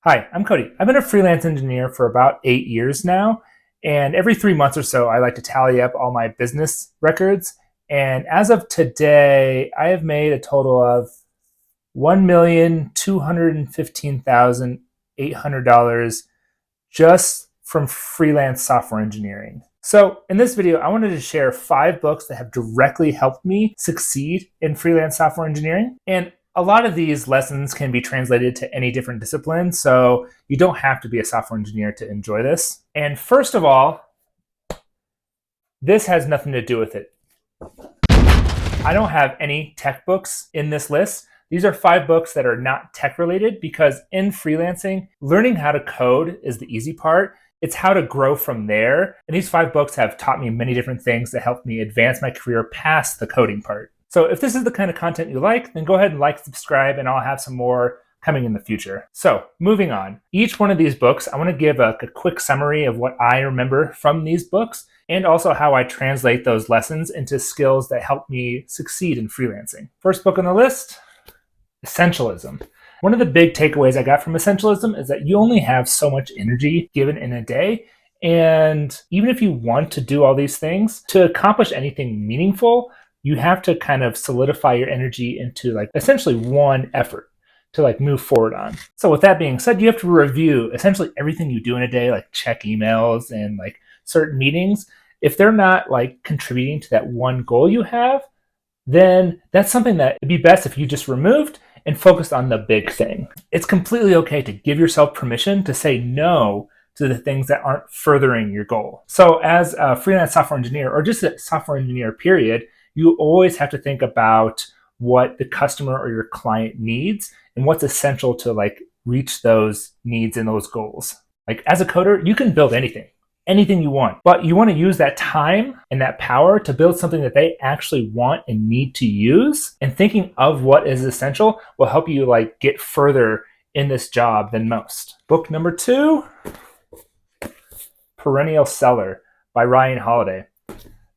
Hi, I'm Cody. I've been a freelance engineer for about 8 years now. And every 3 months or so, I like to tally up all my business records. And as of today, I have made a total of $1,215,800 just from freelance software engineering. So, in this video, I wanted to share 5 books that have directly helped me succeed in freelance software engineering. And a lot of these lessons can be translated to any different discipline, so you don't have to be a software engineer to enjoy this. And first of all, this has nothing to do with it. I don't have any tech books in this list. These are 5 books that are not tech related because in freelancing, learning how to code is the easy part. It's how to grow from there. And these 5 books have taught me many different things that helped me advance my career past the coding part. So if this is the kind of content you like, then go ahead and like, subscribe, and I'll have some more coming in the future. So moving on, each one of these books, I want to give a quick summary of what I remember from these books and also how I translate those lessons into skills that help me succeed in freelancing. First book on the list, Essentialism. One of the big takeaways I got from Essentialism is that you only have so much energy given in a day. And even if you want to do all these things, to accomplish anything meaningful, you have to kind of solidify your energy into essentially one effort to move forward on. So with that being said, you have to review essentially everything you do in a day, like check emails and certain meetings. If they're not contributing to that one goal you have, then that's something that it'd be best if you just removed and focused on the big thing. It's completely okay to give yourself permission to say no to the things that aren't furthering your goal. So as a freelance software engineer or just a software engineer period, you always have to think about what the customer or your client needs and what's essential to reach those needs and those goals. As a coder, you can build anything you want, but you want to use that time and that power to build something that they actually want and need to use. And thinking of what is essential will help you get further in this job than most. Book number 2, Perennial Seller by Ryan Holiday.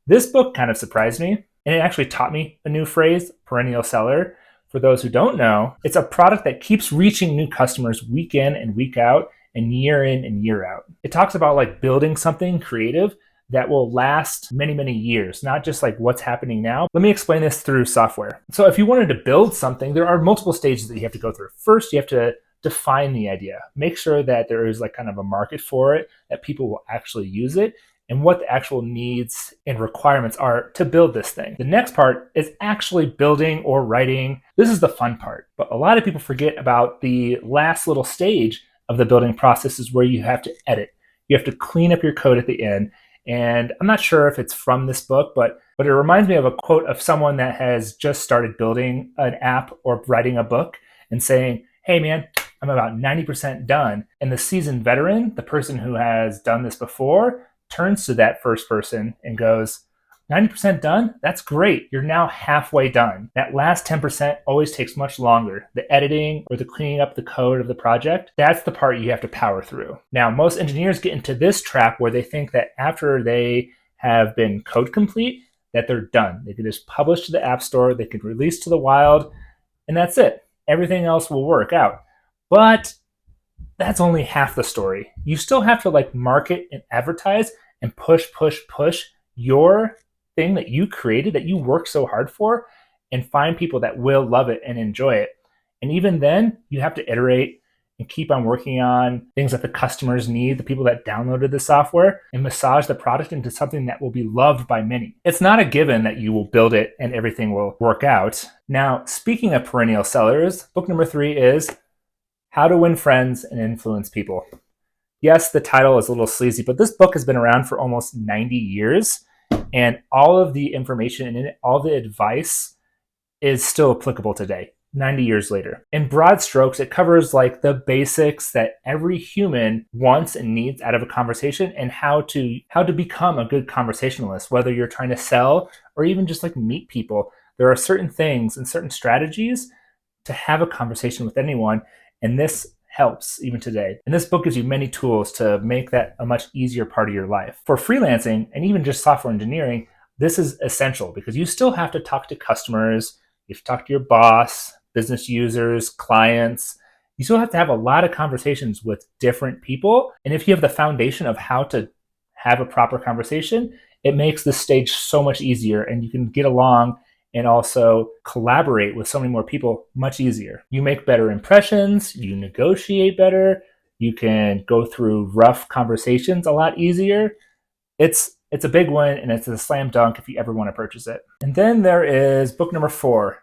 This book kind of surprised me, and it actually taught me a new phrase, perennial seller. For those who don't know, it's a product that keeps reaching new customers week in and week out and year in and year out. It talks about building something creative that will last many, many years, not just what's happening now. Let me explain this through software. So if you wanted to build something, there are multiple stages that you have to go through. First, you have to define the idea. Make sure that there is kind of a market for it, that people will actually use it, and what the actual needs and requirements are to build this thing. The next part is actually building or writing. This is the fun part, but a lot of people forget about the last little stage of the building process is where you have to edit. You have to clean up your code at the end. And I'm not sure if it's from this book, but it reminds me of a quote of someone that has just started building an app or writing a book and saying, hey man, I'm about 90% done. And the seasoned veteran, the person who has done this before, turns to that first person and goes, 90% done? That's great. You're now halfway done. That last 10% always takes much longer. The editing or the cleaning up the code of the project, that's the part you have to power through. Now, most engineers get into this trap where they think that after they have been code complete, that they're done. They can just publish to the App Store, they can release to the wild, and that's it. Everything else will work out. But that's only half the story. You still have to market and advertise and push your thing that you created, that you worked so hard for, and find people that will love it and enjoy it. And even then, you have to iterate and keep on working on things that the customers need, the people that downloaded the software, and massage the product into something that will be loved by many. It's not a given that you will build it and everything will work out. Now, speaking of perennial sellers, book number 3 is How to Win Friends and Influence People. Yes, the title is a little sleazy, but this book has been around for almost 90 years. And all of the information in it, all the advice is still applicable today, 90 years later. In broad strokes, it covers the basics that every human wants and needs out of a conversation and how to become a good conversationalist, whether you're trying to sell or even just meet people. There are certain things and certain strategies to have a conversation with anyone, and this helps even today. And this book gives you many tools to make that a much easier part of your life. For freelancing and even just software engineering, this is essential because you still have to talk to customers, you have to talk to your boss, business users, clients, You still have to have a lot of conversations with different people. And if you have the foundation of how to have a proper conversation, it makes the stage so much easier, and you can get along and also collaborate with so many more people much easier. You make better impressions, you negotiate better, you can go through rough conversations a lot easier. It's a big win, and it's a slam dunk if you ever want to purchase it. And then there is book number 4,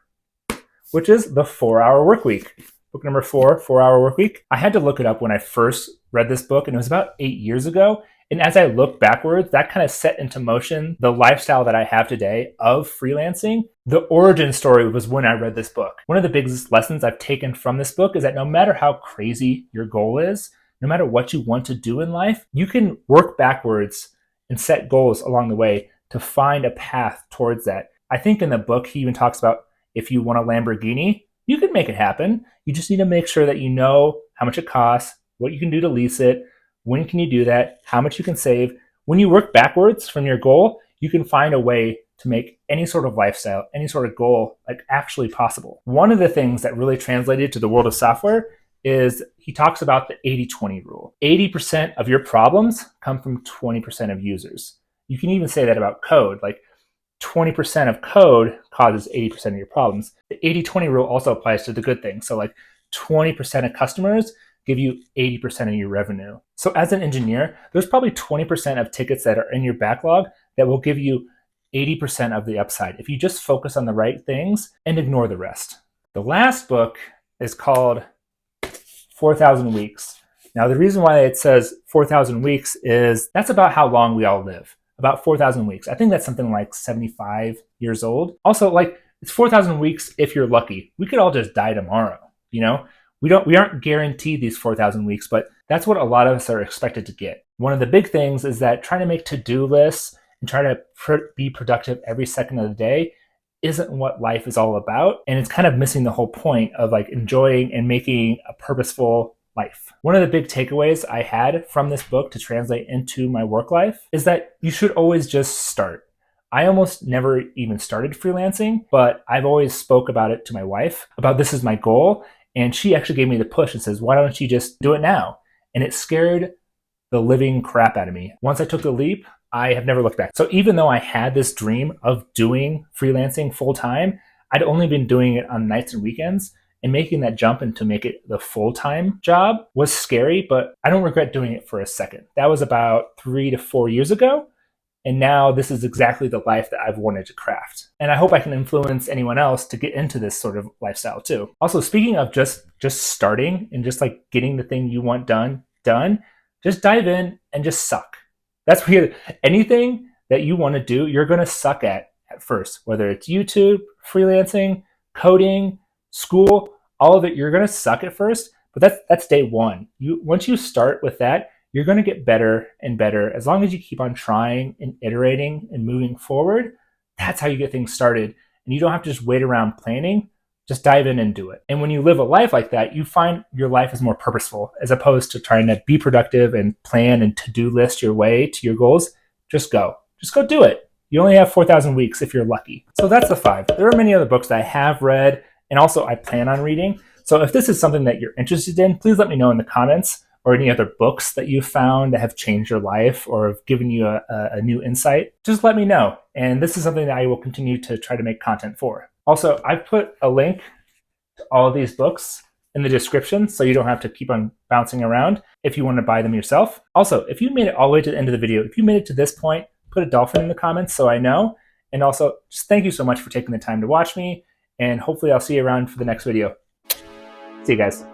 which is The 4-Hour Workweek. Book number 4, 4-Hour Workweek. I had to look it up when I first read this book, and it was about 8 years ago. And as I look backwards, that kind of set into motion the lifestyle that I have today of freelancing. The origin story was when I read this book. One of the biggest lessons I've taken from this book is that no matter how crazy your goal is, no matter what you want to do in life, you can work backwards and set goals along the way to find a path towards that. I think in the book, he even talks about if you want a Lamborghini, you can make it happen. You just need to make sure that you know how much it costs, what you can do to lease it, when can you do that, how much you can save. When you work backwards from your goal, you can find a way to make any sort of lifestyle, any sort of goal, like actually possible. One of the things that really translated to the world of software is he talks about the 80-20 rule. 80% of your problems come from 20% of users. You can even say that about code. Like 20% of code causes 80% of your problems. The 80-20 rule also applies to the good things. So like 20% of customers give you 80% of your revenue. So as an engineer, there's probably 20% of tickets that are in your backlog that will give you 80% of the upside if you just focus on the right things and ignore the rest. The last book is called 4,000 Weeks. Now, the reason why it says 4,000 weeks is that's about how long we all live, about 4,000 weeks. I think that's something like 75 years old. Also, like, it's 4,000 weeks if you're lucky. We could all just die tomorrow, you know? We aren't guaranteed these 4,000 weeks, but that's what a lot of us are expected to get. One of the big things is that trying to make to-do lists and try to be productive every second of the day isn't what life is all about. And it's kind of missing the whole point of like enjoying and making a purposeful life. One of the big takeaways I had from this book to translate into my work life is that you should always just start. I almost never even started freelancing, but I've always spoke about it to my wife about this is my goal. And she actually gave me the push and says, why don't you just do it now? And it scared the living crap out of me. Once I took the leap, I have never looked back. So even though I had this dream of doing freelancing full time, I'd only been doing it on nights and weekends. And making that jump and to make it the full-time job was scary, but I don't regret doing it for a second. That was about 3 to 4 years ago. And now this is exactly the life that I've wanted to craft. And I hope I can influence anyone else to get into this sort of lifestyle too. Also, speaking of just starting and just like getting the thing you want done, just dive in and just suck. That's where anything that you want to do, you're going to suck at first, whether it's YouTube, freelancing, coding, school, all of it, you're going to suck at first, but that's day one. Once you start with that, you're going to get better and better. As long as you keep on trying and iterating and moving forward, that's how you get things started. And you don't have to just wait around planning, just dive in and do it. And when you live a life like that, you find your life is more purposeful as opposed to trying to be productive and plan and to-do list your way to your goals. Just go do it. You only have 4,000 weeks if you're lucky. So that's the 5. There are many other books that I have read and also I plan on reading. So if this is something that you're interested in, please let me know in the comments, or any other books that you've found that have changed your life or have given you a new insight. Just let me know. And this is something that I will continue to try to make content for. Also, I've put a link to all of these books in the description so you don't have to keep on bouncing around if you want to buy them yourself. Also, if you made it all the way to the end of the video, if you made it to this point, put a dolphin in the comments so I know. And also, just thank you so much for taking the time to watch me. And hopefully I'll see you around for the next video. See you guys.